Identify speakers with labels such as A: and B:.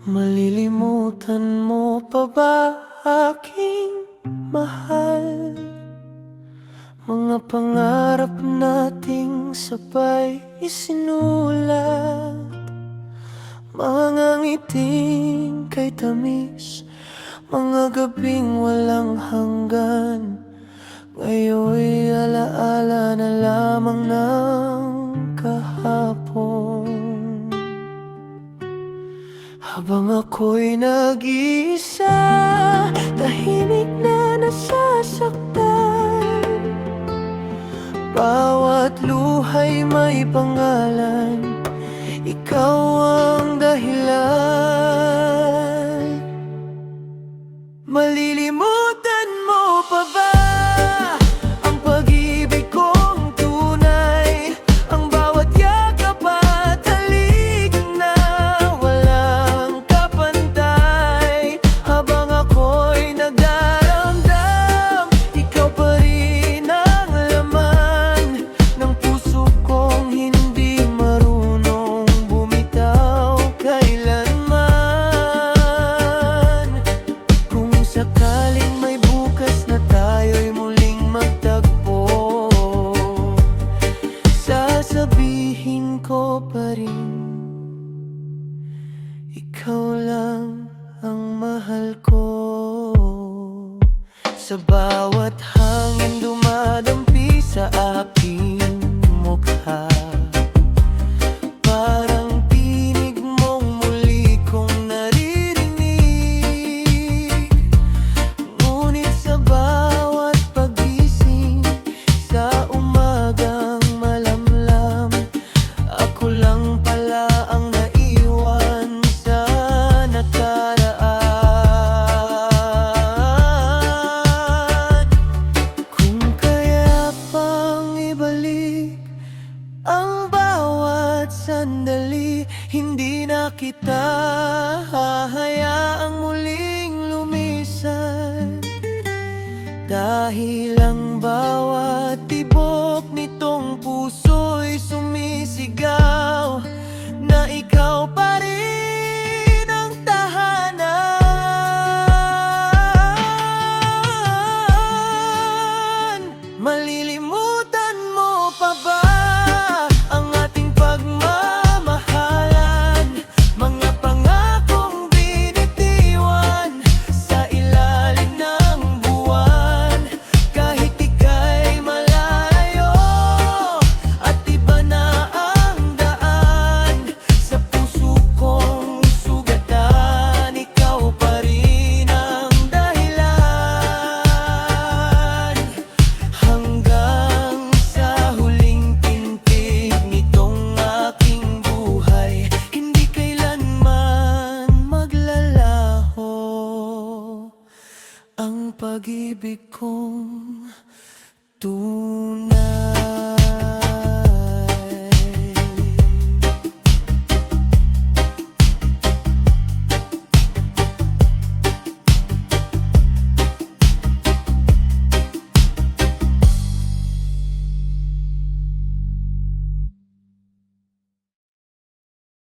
A: Malilimutan mo pa ba aking mahal? Mga pangarap nating sabay isinulat, mga ngiting kay tamis, mga gabing walang hanggan. Ngayon'y alaala na lamang ng kahapon. Habang ako'y nag-iisa, tahimik na nasasaktan, bawat luha'y may pangalan, ikaw ang dahilan. Malilimutan mo pa ba ang pag-ibig kong tunay? Ang bawat yakap at halik na walang kapantay. Habang ako'y nagdaramdam, ikaw pa rin ang laman ng puso kong hindi marunong bumitaw kailanman. Kung sakaling may bukas na tayo'y muling magtagpo, sasabihin ko pa rin, ikaw lang ang mahal ko. Sa bawat hangin dumadampi sa aking mukha, parang tinig mong muli kong naririnig. Ngunit sa bawat pagising sa umagang malamlam, ako lang pala ang naiwan sa nakaraan. Kung kaya pang ibalik ang bawat sandali, hindi na kita hahayaang muling lumisan. Dahil ang bawat tibok nitong puso'y sumisigaw na ikaw pa rin ang tahanan. Malilimutan mo pa ba ang ating pagmamahalan? Mga pangakong binitiwan sa ilalim ng buwan. Kahit ika'y malayo at iba na ang daan, sa puso kong sugatan, ikaw pa rin ang dahilan. Hanggang sa huling tintig nitong aking buhay, hindi kailanman maglalaho ang pag-ibig kong tunay.